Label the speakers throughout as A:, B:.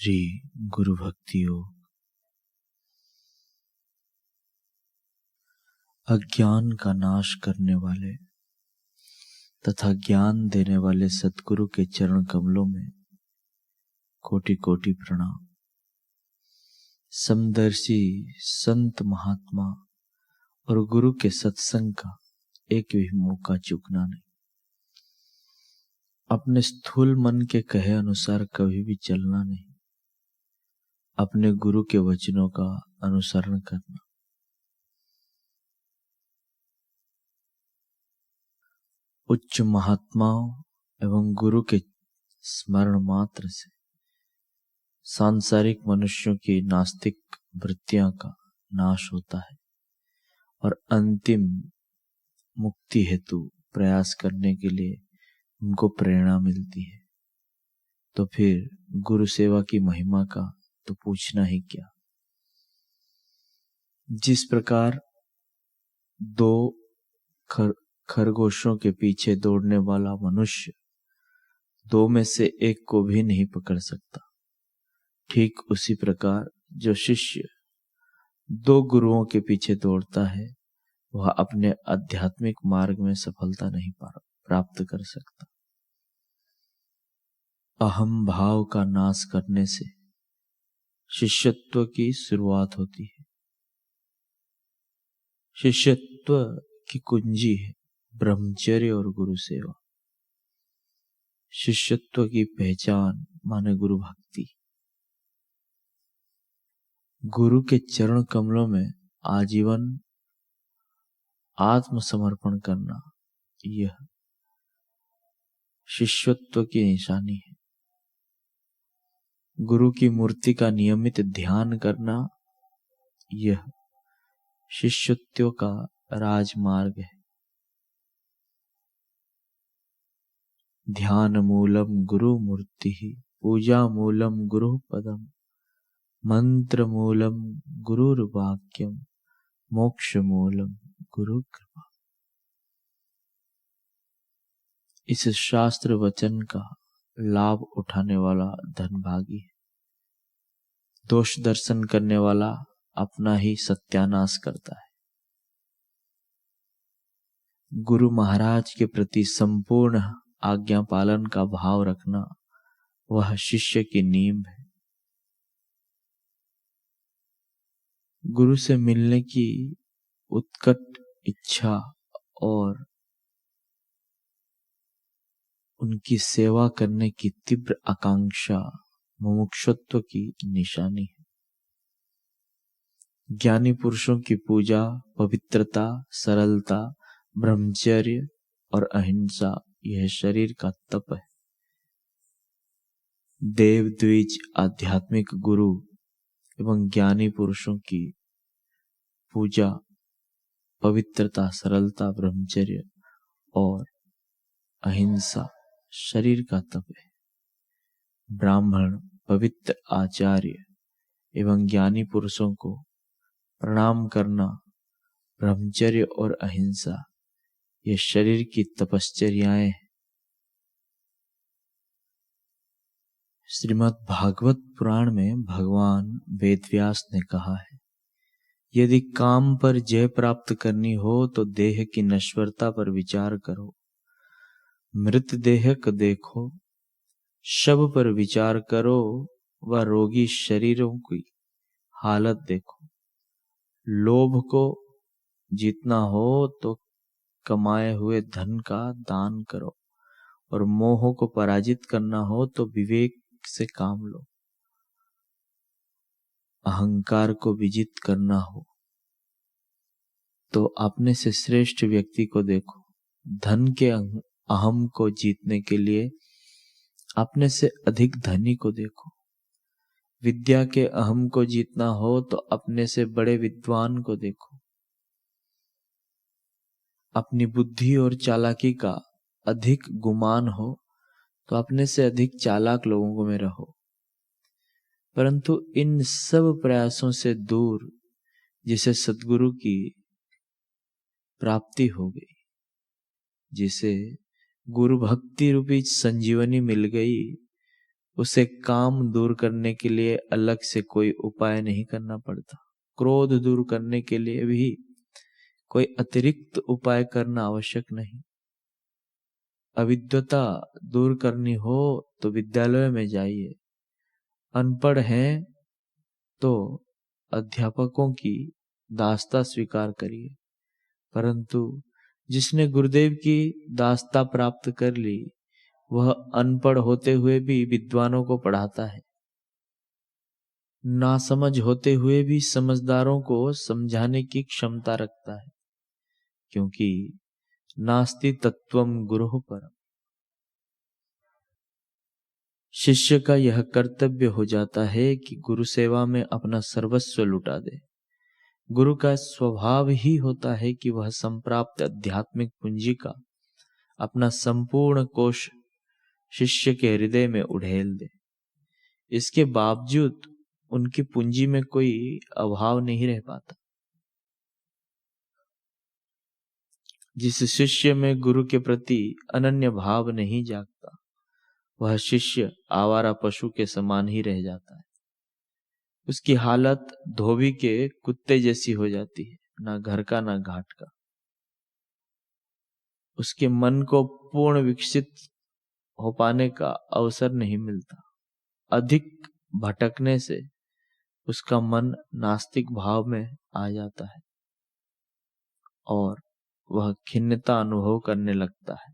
A: श्री गुरु भक्ति योग। अज्ञान का नाश करने वाले तथा ज्ञान देने वाले सद्गुरु के चरण कमलों में कोटि कोटि प्रणाम। समदर्शी संत महात्मा और गुरु के सत्संग का एक भी मौका चूकना नहीं। अपने स्थूल मन के कहे अनुसार कभी भी चलना नहीं। अपने गुरु के वचनों का अनुसरण करना। उच्च महात्माओं एवं गुरु के स्मरण मात्र से सांसारिक मनुष्यों की नास्तिक वृत्तियां का नाश होता है और अंतिम मुक्ति हेतु प्रयास करने के लिए उनको प्रेरणा मिलती है। तो फिर गुरु सेवा की महिमा का तो पूछना ही क्या। जिस प्रकार दो खरगोशों के पीछे दौड़ने वाला मनुष्य दो में से एक को भी नहीं पकड़ सकता, ठीक उसी प्रकार जो शिष्य दो गुरुओं के पीछे दौड़ता है वह अपने आध्यात्मिक मार्ग में सफलता नहीं प्राप्त कर सकता। अहम भाव का नाश करने से शिष्यत्व की शुरुआत होती है। शिष्यत्व की कुंजी है ब्रह्मचर्य और गुरु सेवा। शिष्यत्व की पहचान माने गुरु भक्ति। गुरु के चरण कमलों में आजीवन आत्मसमर्पण करना, यह शिष्यत्व की निशानी है। गुरु की मूर्ति का नियमित ध्यान करना, यह शिष्यत्व का राजमार्ग है। ध्यान मूलम गुरु मूर्ति, पूजा मूलम गुरु पदम, मंत्र मूलम गुरुर वाक्यम, मोक्ष मूलम गुरु कृपा। इस शास्त्र वचन का लाभ उठाने वाला धनभागी है। दोष दर्शन करने वाला अपना ही सत्यानाश करता है। गुरु महाराज के प्रति संपूर्ण आज्ञा पालन का भाव रखना वह शिष्य की नींव है। गुरु से मिलने की उत्कट इच्छा और उनकी सेवा करने की तीव्र आकांक्षा मुमुक्षुत्व की निशानी है। ज्ञानी पुरुषों की पूजा पवित्रता, सरलता, ब्रह्मचर्य और अहिंसा यह शरीर का तप है। देव द्विज आध्यात्मिक गुरु एवं ज्ञानी पुरुषों की पूजा पवित्रता, सरलता, ब्रह्मचर्य और अहिंसा शरीर का तप है। ब्राह्मण, पवित्र आचार्य एवं ज्ञानी पुरुषों को प्रणाम करना, ब्रह्मचर्य और अहिंसा ये शरीर की तपश्चर्याएं हैं। श्रीमद् भागवत पुराण में भगवान वेदव्यास ने कहा है, यदि काम पर जय प्राप्त करनी हो तो देह की नश्वरता पर विचार करो। मृत देह को देखो, शव पर विचार करो व रोगी शरीरों की हालत देखो। लोभ को जीतना हो तो कमाए हुए धन का दान करो और मोह को पराजित करना हो तो विवेक से काम लो। अहंकार को विजित करना हो तो अपने से श्रेष्ठ व्यक्ति को देखो। धन के अहम को जीतने के लिए अपने से अधिक धनी को देखो। विद्या के अहम को जीतना हो तो अपने से बड़े विद्वान को देखो। अपनी बुद्धि और चालाकी का अधिक गुमान हो तो अपने से अधिक चालाक लोगों में रहो। परंतु इन सब प्रयासों से दूर जिसे सद्गुरु की प्राप्ति हो गई, जिसे गुरु भक्ति रूपी संजीवनी मिल गई, उसे काम दूर करने के लिए अलग से कोई उपाय नहीं करना पड़ता। क्रोध दूर करने के लिए भी कोई अतिरिक्त उपाय करना आवश्यक नहीं। अविद्वता दूर करनी हो तो विद्यालय में जाइए। अनपढ़ हैं तो अध्यापकों की दास्ता स्वीकार करिए। परंतु जिसने गुरुदेव की दास्ता प्राप्त कर ली, वह अनपढ़ होते हुए भी विद्वानों को पढ़ाता है। नासमझ होते हुए भी समझदारों को समझाने की क्षमता रखता है, क्योंकि नास्ति तत्वम गुरुः परम। शिष्य का यह कर्तव्य हो जाता है कि गुरु सेवा में अपना सर्वस्व लुटा दे। गुरु का स्वभाव ही होता है कि वह संप्राप्त आध्यात्मिक पूंजी का अपना संपूर्ण कोष शिष्य के हृदय में उड़ेल दे। इसके बावजूद उनकी पूंजी में कोई अभाव नहीं रह पाता। जिस शिष्य में गुरु के प्रति अनन्य भाव नहीं जागता, वह शिष्य आवारा पशु के समान ही रह जाता है। उसकी हालत धोबी के कुत्ते जैसी हो जाती है, ना घर का ना घाट का। उसके मन को पूर्ण विकसित हो पाने का अवसर नहीं मिलता। अधिक भटकने से उसका मन नास्तिक भाव में आ जाता है और वह खिन्नता अनुभव करने लगता है।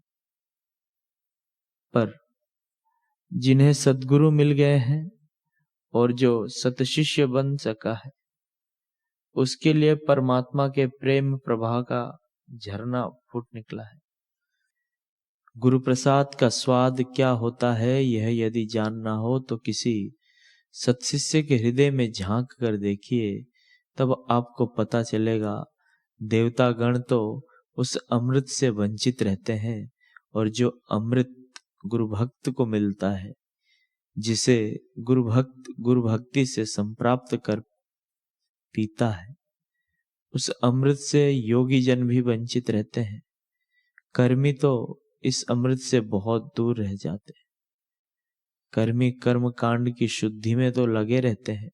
A: पर जिन्हें सद्गुरु मिल गए हैं और जो सतशिष्य बन सका है, उसके लिए परमात्मा के प्रेम प्रवाह का झरना फूट निकला है। गुरु प्रसाद का स्वाद क्या होता है, यह यदि जानना हो तो किसी सत्शिष्य के हृदय में झांक कर देखिए, तब आपको पता चलेगा। देवतागण तो उस अमृत से वंचित रहते हैं, और जो अमृत गुरु भक्त को मिलता है, जिसे गुरु भक्त गुरु भक्ति से संप्राप्त कर पीता है, उस अमृत से योगी जन भी वंचित रहते हैं। कर्मी तो इस अमृत से बहुत दूर रह जाते हैं। कर्मी कर्म कांड की शुद्धि में तो लगे रहते हैं,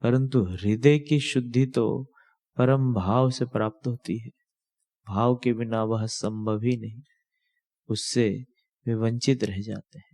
A: परंतु हृदय की शुद्धि तो परम भाव से प्राप्त होती है। भाव के बिना वह संभव ही नहीं, उससे वे वंचित रह जाते हैं।